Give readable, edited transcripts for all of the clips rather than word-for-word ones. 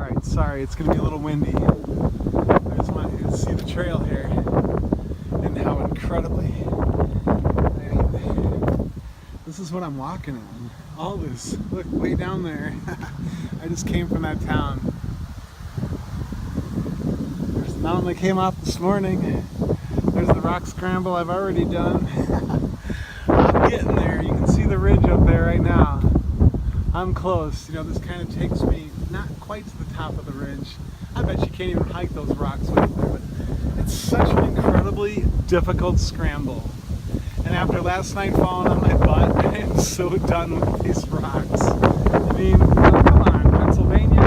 Alright, sorry, it's going to be a little windy. I just want you to see the trail here and how incredibly, this is what I'm walking on. All this, look, way down there. I just came from that town. There's the mountain I came off this morning. There's the rock scramble I've already done. I'm getting there. You can see the ridge up there right now. I'm close. You know, this kind of takes me not quite to the top of the ridge. I bet you can't even hike those rocks way up there, but it's such an incredibly difficult scramble. And after last night falling on my butt, I am so done with these rocks. I mean, come on, Pennsylvania.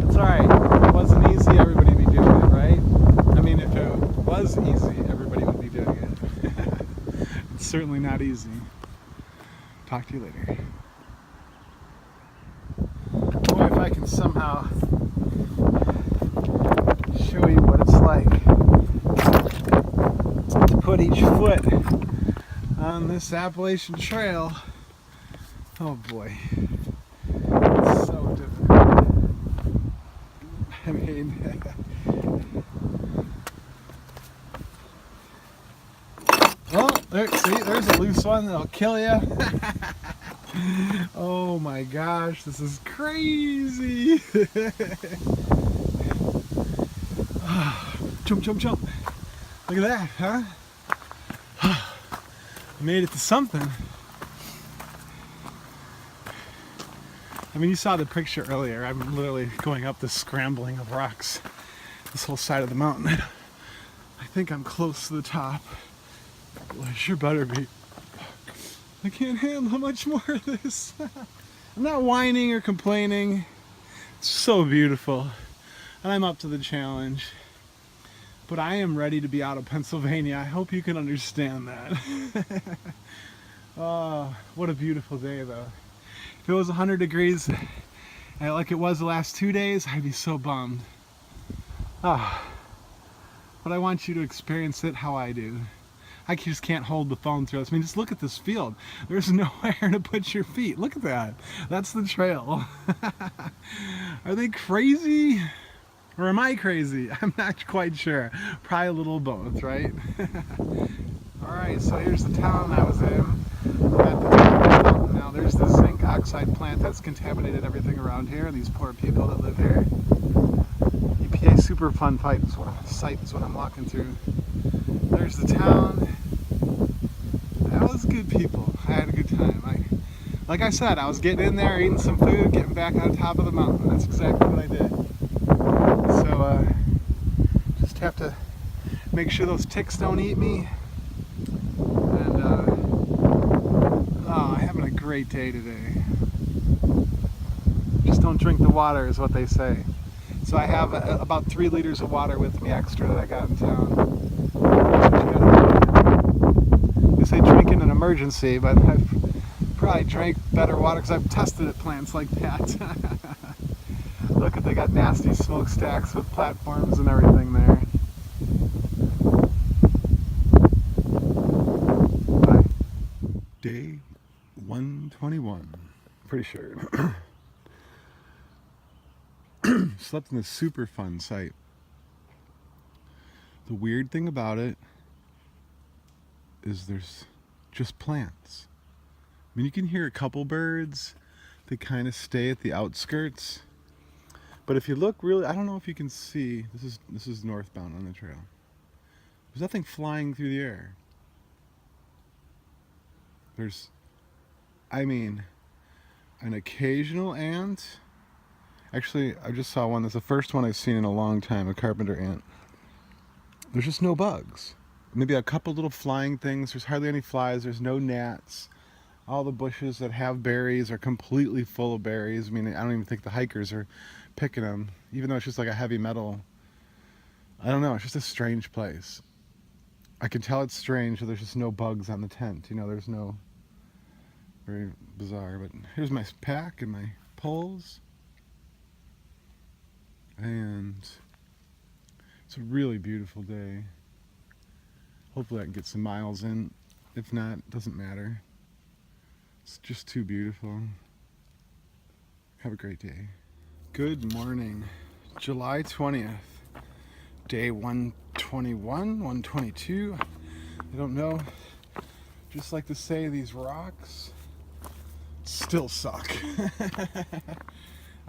It's alright. If it wasn't easy, everybody would be doing it, right? I mean, if it was easy, everybody would be doing it. It's certainly not easy. Talk to you later. Boy, if I can somehow show you what it's like to put each foot on this Appalachian trail. Oh boy, it's so difficult. I mean, oh, there's a loose one that'll kill you. Oh my gosh, this is crazy. Jump, jump, jump. Look at that, huh? I made it to something. I mean, you saw the picture earlier. I'm literally going up this scrambling of rocks, this whole side of the mountain. I think I'm close to the top. Well, I sure better be. I can't handle much more of this. I'm not whining or complaining. It's so beautiful. And I'm up to the challenge. But I am ready to be out of Pennsylvania. I hope you can understand that. Oh, what a beautiful day though. If it was 100 degrees like it was the last 2 days, I'd be so bummed. Oh, but I want you to experience it how I do. I just can't hold the phone through this. I mean, just look at this field. There's nowhere to put your feet. Look at that. That's the trail. Are they crazy? Or am I crazy? I'm not quite sure. Probably a little both, right? Alright, so here's the town I was in. Now there's the zinc oxide plant that's contaminated everything around here, and these poor people that live here. EPA Superfund site is what I'm walking through. There's the town. That was good people. I had a good time. Like I said, I was getting in there, eating some food, getting back on top of the mountain. That's exactly what I did. So, just have to make sure those ticks don't eat me. And, oh, having a great day today. Just don't drink the water is what they say. So I have about 3 liters of water with me extra that I got in town. They say drink in an emergency, but I've probably drank better water because I've tested at plants like that. Look, they got nasty smokestacks with platforms and everything there. Bye. Day 121. Pretty sure. Slept in this super fun site. The weird thing about it is there's just plants. I mean, you can hear a couple birds. They kind of stay at the outskirts. But if you look really, I don't know if you can see, this is northbound on the trail. There's nothing flying through the air. There's, I mean, an occasional ant. Actually, I just saw one. That's the first one I've seen in a long time, a carpenter ant. There's just no bugs. Maybe a couple little flying things. There's hardly any flies. There's no gnats. All the bushes that have berries are completely full of berries. I mean, I don't even think the hikers are picking them, even though it's just like a heavy metal. I don't know. It's just a strange place. I can tell it's strange, so there's just no bugs on the tent. You know, there's no, very bizarre. But here's my pack and my poles. And it's a really beautiful day. Hopefully I can get some miles in. If not, it doesn't matter. It's just too beautiful. Have a great day. Good morning. July 20th. Day 121, 122. I don't know. Just like to say, these rocks still suck.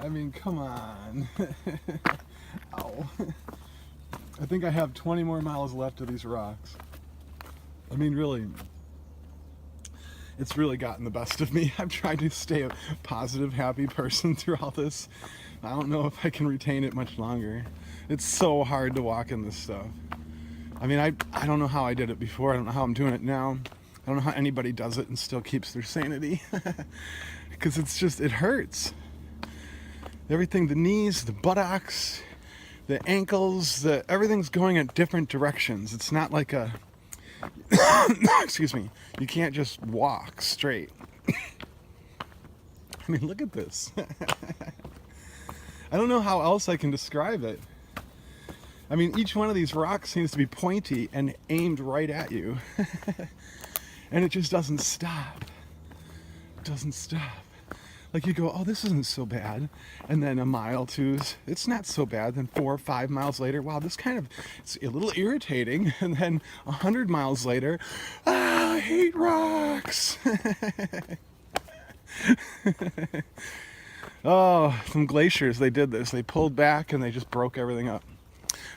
I mean, come on. Ow. I think I have 20 more miles left of these rocks. I mean, really, it's really gotten the best of me. I've tried to stay a positive, happy person through all this. I don't know if I can retain it much longer. It's so hard to walk in this stuff. I mean, I don't know how I did it before. I don't know how I'm doing it now. I don't know how anybody does it and still keeps their sanity. Because it's just, it hurts. Everything, the knees, the buttocks, the ankles, everything's going in different directions. It's not like a, excuse me, you can't just walk straight. I mean, look at this. I don't know how else I can describe it. I mean, each one of these rocks seems to be pointy and aimed right at you. And it just doesn't stop. It doesn't stop. Like you go, oh, this isn't so bad. And then a mile, two, it's not so bad. Then 4 or 5 miles later, wow, this kind of, it's a little irritating. And then 100 miles later, I hate rocks. Oh, some glaciers, they did this. They pulled back and they just broke everything up.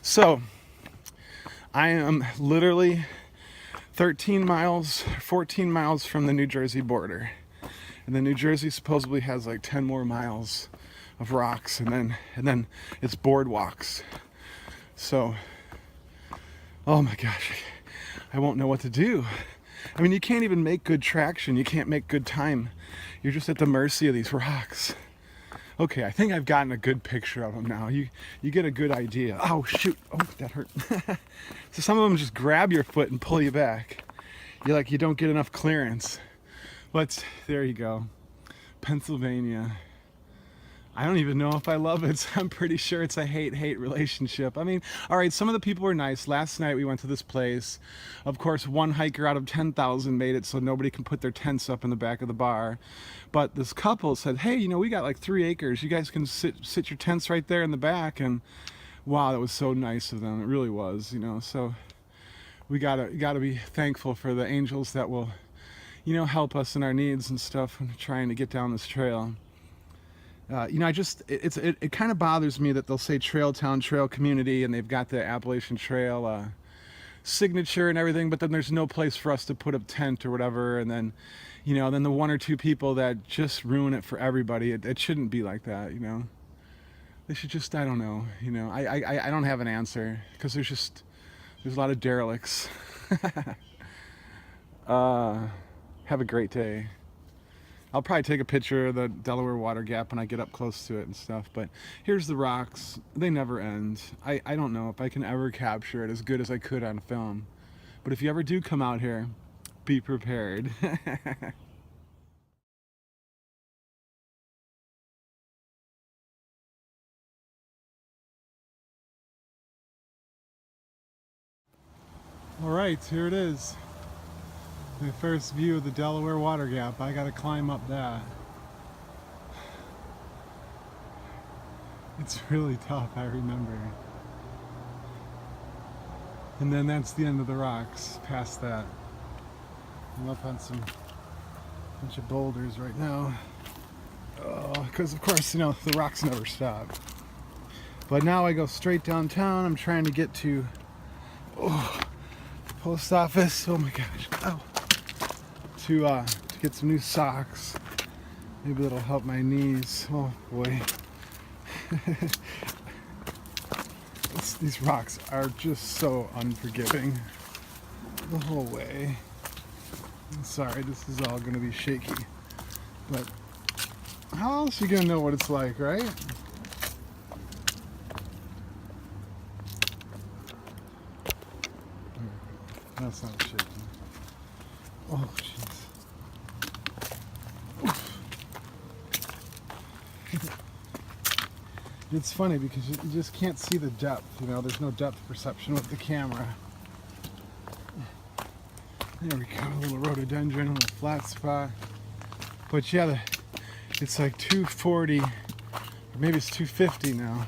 So, I am literally 13 miles, 14 miles from the New Jersey border. And then New Jersey supposedly has like 10 more miles of rocks, and then it's boardwalks. So, oh my gosh, I won't know what to do. I mean, you can't even make good traction. You can't make good time. You're just at the mercy of these rocks. Okay, I think I've gotten a good picture of them now. You get a good idea. Oh, shoot. Oh, that hurt. So some of them just grab your foot and pull you back. You're like, you don't get enough clearance. But there you go. Pennsylvania. I don't even know if I love it. I'm pretty sure it's a hate-hate relationship. I mean, all right, some of the people were nice. Last night we went to this place. Of course, one hiker out of 10,000 made it so nobody can put their tents up in the back of the bar. But this couple said, hey, you know, we got like 3 acres. You guys can sit your tents right there in the back. And wow, that was so nice of them. It really was, you know. So we gotta be thankful for the angels that will, you know, help us in our needs and stuff when trying to get down this trail. You know, it kind of bothers me that they'll say trail town, trail community, and they've got the Appalachian Trail signature and everything, but then there's no place for us to put a tent or whatever, and then, you know, then the 1 or 2 people that just ruin it for everybody. It shouldn't be like that, you know. They should just, I don't know, you know. I don't have an answer, because there's a lot of derelicts. Have a great day. I'll probably take a picture of the Delaware Water Gap when I get up close to it and stuff, but here's the rocks. They never end. I don't know if I can ever capture it as good as I could on film, but if you ever do come out here, be prepared. All right, here it is. The first view of the Delaware Water Gap. I gotta climb up that. It's really tough, I remember. And then that's the end of the rocks, past that. I'm up on some bunch of boulders right now. Because of course, you know, the rocks never stop. But now I go straight downtown. I'm trying to get to the post office. Oh my gosh. Ow. To get some new socks. Maybe that'll help my knees. Oh boy. These rocks are just so unforgiving the whole way. I'm sorry, this is all gonna be shaky. But how else are you gonna know what it's like, right? That's not shaky. Oh, jeez. It's funny because you just can't see the depth, you know, there's no depth perception with the camera. There we go, a little rhododendron, a little flat spot. But yeah, it's like 2:40 maybe it's 250 now.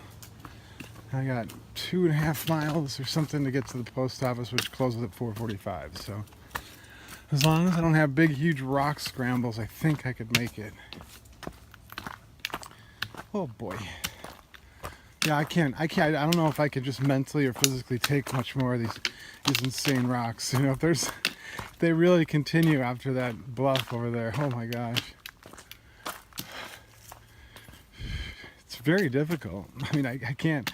I got 2.5 miles or something to get to the post office, which closes at 4:45. So as long as I don't have big, huge rock scrambles, I think I could make it. Oh boy. Yeah, I can't. I don't know if I could just mentally or physically take much more of these insane rocks. You know, if they really continue after that bluff over there. Oh my gosh. It's very difficult. I mean, I can't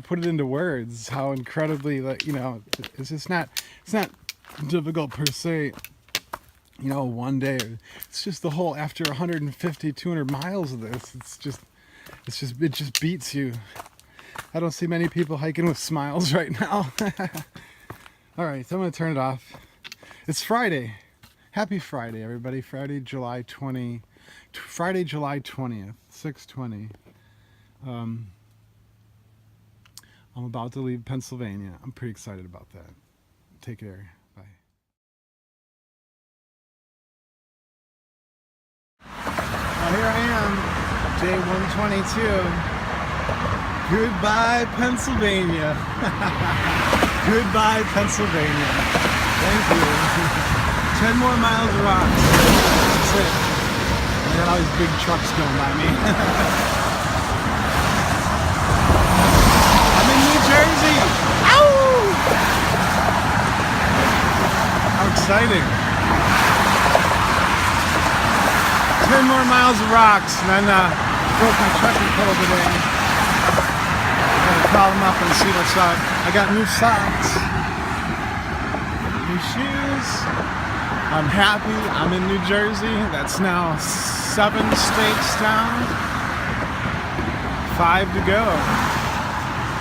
put it into words how incredibly, like, you know, it's not difficult per se, you know, one day. It's just the whole, after 150, 200 miles of this, it just beats you. I don't see many people hiking with smiles right now. All right, so I'm gonna turn it off. It's Friday. Happy Friday, everybody. Friday, July 20th, 6:20. I'm about to leave Pennsylvania. I'm pretty excited about that. Take care. Bye. Well, here I am, day 122. Goodbye, Pennsylvania. Goodbye, Pennsylvania. Thank you. 10 more miles of rocks. That's it. I got all these big trucks going by me. I'm in New Jersey. Ow! How exciting. 10 more miles of rocks, and then broke my trekking pole today. I'm gonna call them up and see what's up. I got new socks, new shoes. I'm happy. I'm in New Jersey. That's now 7 states down, 5 to go.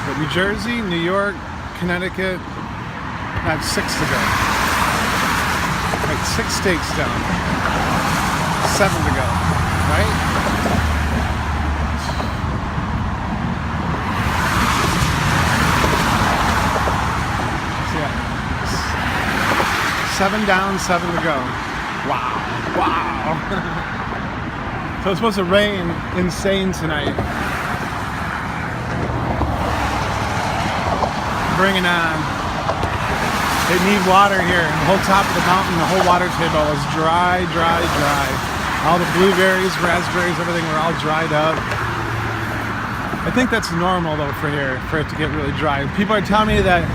But New Jersey, New York, Connecticut, I have 6 to go. Like 6 states down, 7 to go, right? So yeah, 7 down, 7 to go. Wow, wow. So it's supposed to rain insane tonight. Bring it on. They need water here. The whole top of the mountain, the whole water table is dry, dry, dry. All the blueberries, raspberries, everything were all dried up. I think that's normal though for here, for it to get really dry. People are telling me that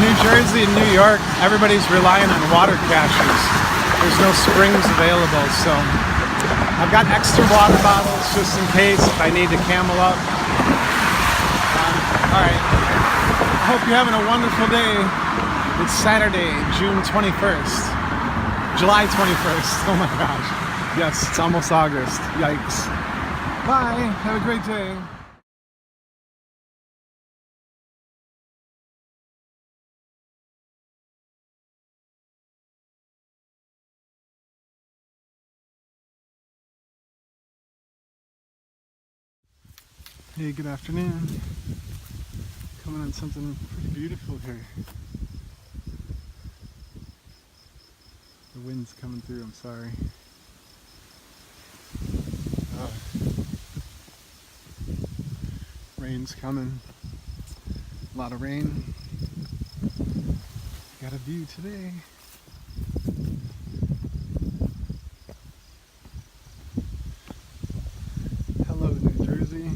New Jersey and New York, everybody's relying on water caches. There's no springs available, so I've got extra water bottles just in case if I need to camel up. All right. I hope you're having a wonderful day. It's Saturday, June 21st. July 21st. Oh my gosh. Yes, it's almost August. Yikes. Bye. Have a great day. Hey, good afternoon. Coming on something pretty beautiful here. The wind's coming through, I'm sorry. Rain's coming. A lot of rain. Got a view today. Hello, New Jersey.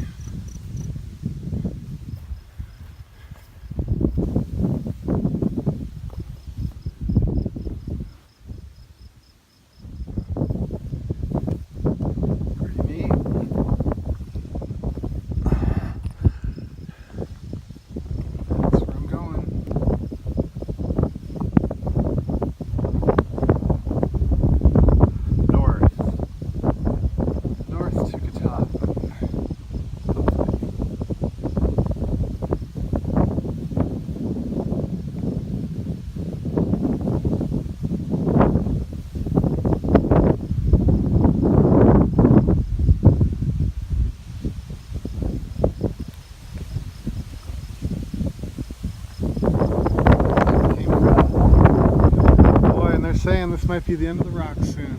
Saying this might be the end of the rocks soon.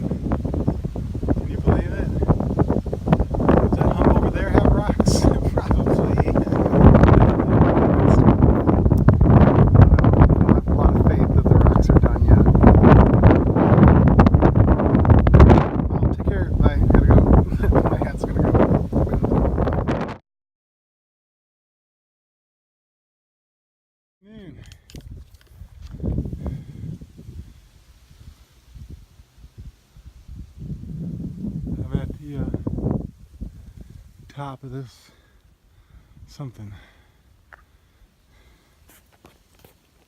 Can you believe it? top of this something.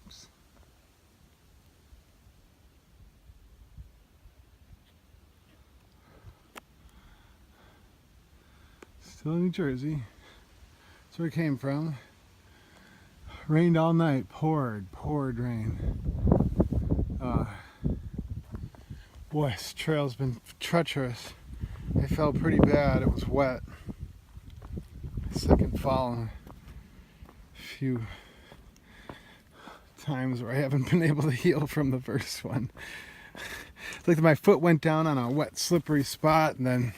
Oops. Still in New Jersey. That's where I came from. Rained all night, poured rain. Boy, this trail's been treacherous. I felt pretty bad. It was wet. Second fall in a few times where I haven't been able to heal from the first one. It's like my foot went down on a wet, slippery spot, and then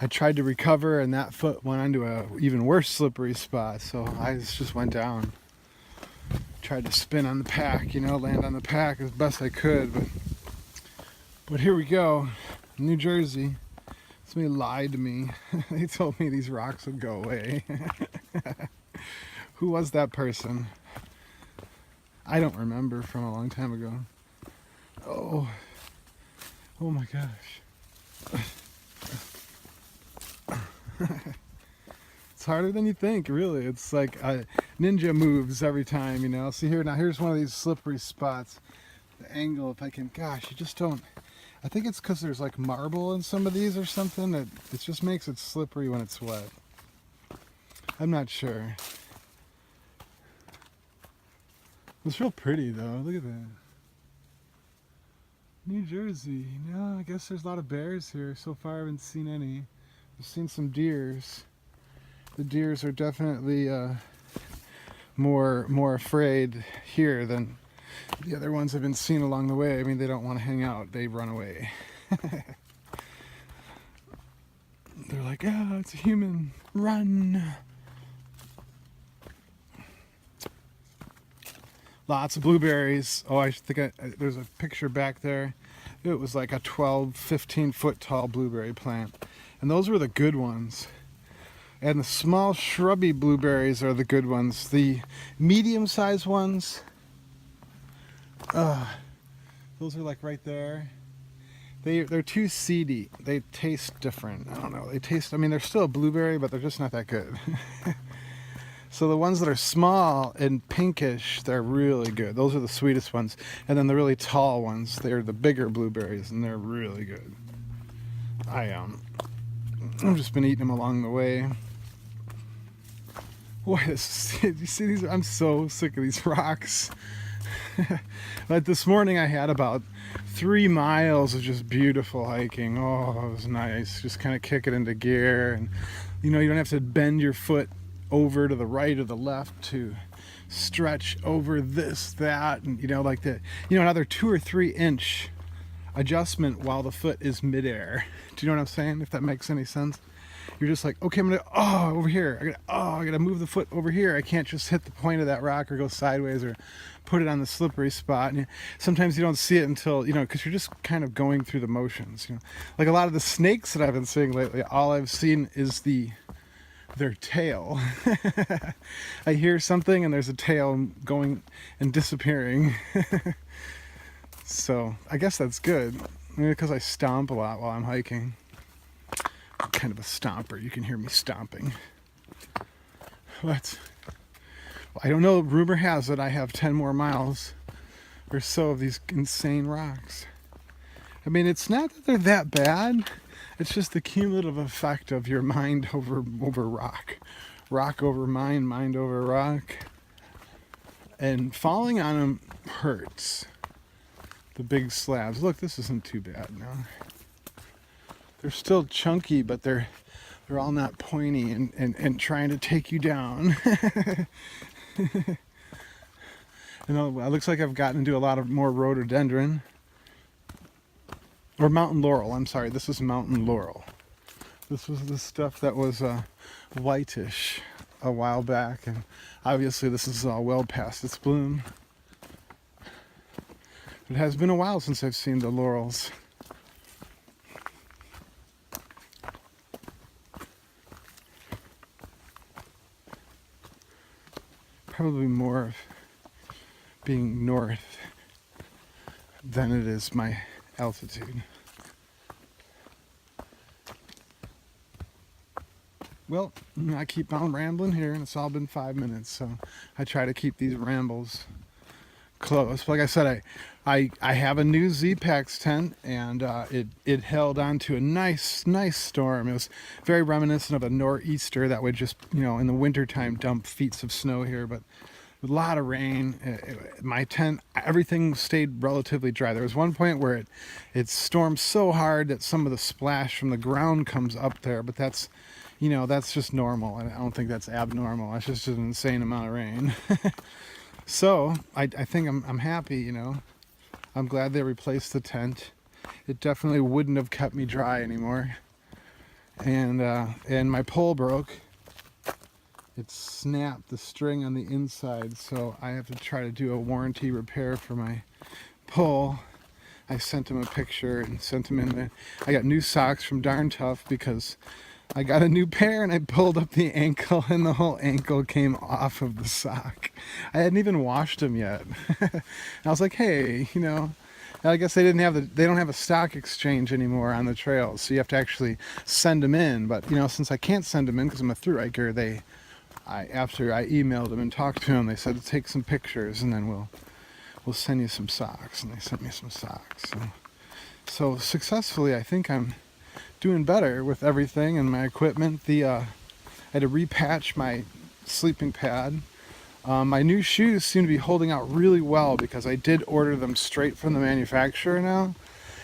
I tried to recover, and that foot went onto a even worse slippery spot. So I just went down. Tried to spin on the pack, land on the pack as best I could, but here we go, New Jersey. Somebody lied to me. They told me these rocks would go away. Who was that person? I don't remember, from a long time ago. Oh my gosh. It's harder than you think, really. It's like ninja moves every time, See here, now here's one of these slippery spots. The angle, if I can, gosh, you just don't. I think it's because there's like marble in some of these or something that it just makes it slippery when it's wet. I'm not sure. It's real pretty though. Look at that. New Jersey. No, I guess there's a lot of bears here. So far I haven't seen any. I've seen some deers. The deers are definitely more afraid here than the other ones I've been seeing along the way. I mean, they don't want to hang out. They run away. They're like, it's a human. Run. Lots of blueberries. Oh, I think there's a picture back there. It was like a 12, 15 foot tall blueberry plant. And those were the good ones. And the small shrubby blueberries are the good ones. The medium-sized ones, those are like right there. They're too seedy. They taste different. I don't know. They're still a blueberry, but they're just not that good. So the ones that are small and pinkish, they're really good. Those are the sweetest ones. And then the really tall ones, they're the bigger blueberries, and they're really good. I've just been eating them along the way. Boy, you see these? I'm so sick of these rocks. But this morning I had about 3 miles of just beautiful hiking. Oh, it was nice. Just kind of kick it into gear, and you don't have to bend your foot over to the right or the left to stretch over this, that, and another 2 or 3 inch adjustment while the foot is midair. Do you know what I'm saying? If that makes any sense. You're just like, okay, I'm gonna, over here. I gotta move the foot over here. I can't just hit the point of that rock or go sideways or put it on the slippery spot. And sometimes you don't see it until, because you're just kind of going through the motions. Like a lot of the snakes that I've been seeing lately, all I've seen is their tail. I hear something and there's a tail going and disappearing. So I guess that's good. Maybe because I stomp a lot while I'm hiking. I'm kind of a stomper. You can hear me stomping. But I don't know. Rumor has it I have 10 more miles or so of these insane rocks. I mean, it's not that they're that bad. It's just the cumulative effect of your mind over rock. Rock over mind, mind over rock. And falling on them hurts. The big slabs. Look, this isn't too bad now. They're still chunky, but they're all not pointy and trying to take you down. It looks like I've gotten into a lot of more rhododendron. Or mountain laurel, I'm sorry, this is mountain laurel. This was the stuff that was whitish a while back, and obviously this is all well past its bloom. It has been a while since I've seen the laurels. Probably more of being north than it is my altitude. Well, I keep on rambling here, and it's all been 5 minutes, so I try to keep these rambles close. Like I said, I have a new Z-Pax tent, and it held on to a nice storm. It was very reminiscent of a nor'easter that would just, in the wintertime dump feet of snow here, but with a lot of rain. My tent, everything stayed relatively dry. There was one point where it stormed so hard that some of the splash from the ground comes up there, but that's just normal. I don't think that's abnormal. That's just an insane amount of rain. So I think I'm happy, I'm glad they replaced the tent. It definitely wouldn't have kept me dry anymore. And my pole broke. It snapped the string on the inside, so I have to try to do a warranty repair for my pole. I sent him a picture and sent him in there. I got new socks from Darn Tough because I got a new pair and I pulled up the ankle and the whole ankle came off of the sock. I hadn't even washed them yet. And I was like, hey, I guess they don't have a stock exchange anymore on the trails, so you have to actually send them in. But since I can't send them in because I'm a thru hiker, after I emailed them and talked to them, they said to take some pictures and then we'll send you some socks. And they sent me some socks. So successfully, I think I'm doing better with everything and my equipment. I had to repatch my sleeping pad. My new shoes seem to be holding out really well because I did order them straight from the manufacturer now.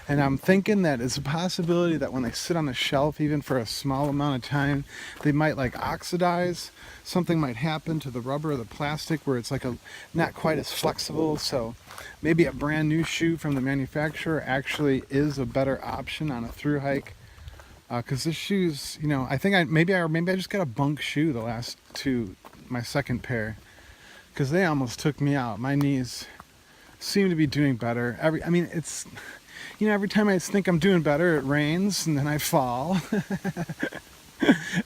And I'm thinking that it's a possibility that when they sit on the shelf, even for a small amount of time, they might oxidize. Something might happen to the rubber or the plastic where it's not quite as flexible. So maybe a brand new shoe from the manufacturer actually is a better option on a thru hike. Because the shoes, I think maybe I just got a bunk shoe the last two, my second pair, because they almost took me out. My knees seem to be doing better. It's, every time I think I'm doing better, it rains and then I fall.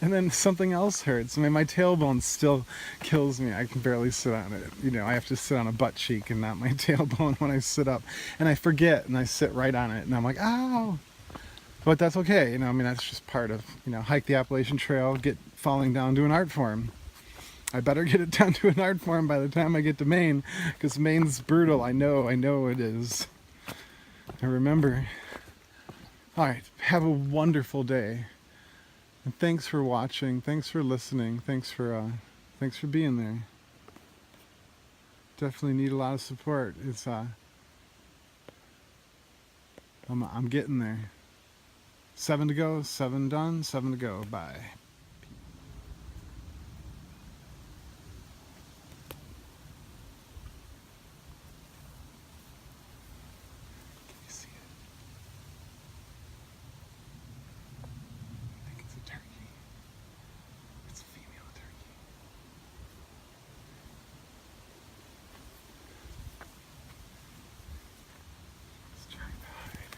And then something else hurts. My tailbone still kills me. I can barely sit on it. I have to sit on a butt cheek and not my tailbone when I sit up. And I forget and I sit right on it and I'm like, ow. But that's okay, that's just part of, hike the Appalachian Trail, get falling down to an art form. I better get it down to an art form by the time I get to Maine, because Maine's brutal. I know it is. I remember. All right, have a wonderful day. And thanks for watching, thanks for listening, thanks for being there. Definitely need a lot of support. It's I'm getting there. 7 to go, 7 done, 7 to go. Bye. Can you see it? I think it's a turkey. It's a female turkey. It's trying to hide.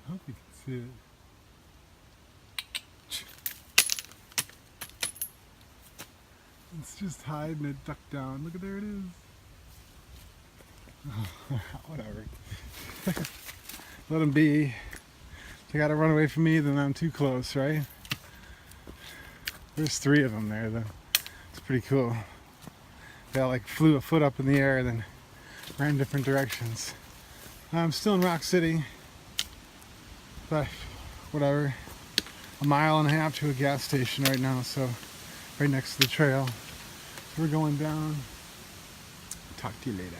I hope you can see it. It's just hiding it, ducked down. Look at, there it is. Whatever. Let them be. They gotta run away from me, then I'm too close, right? There's 3 of them there, though. It's pretty cool. They all flew a foot up in the air and then ran different directions. I'm still in Rock City. But whatever, a mile and a half to a gas station right now, so right next to the trail. We're going down. Talk to you later.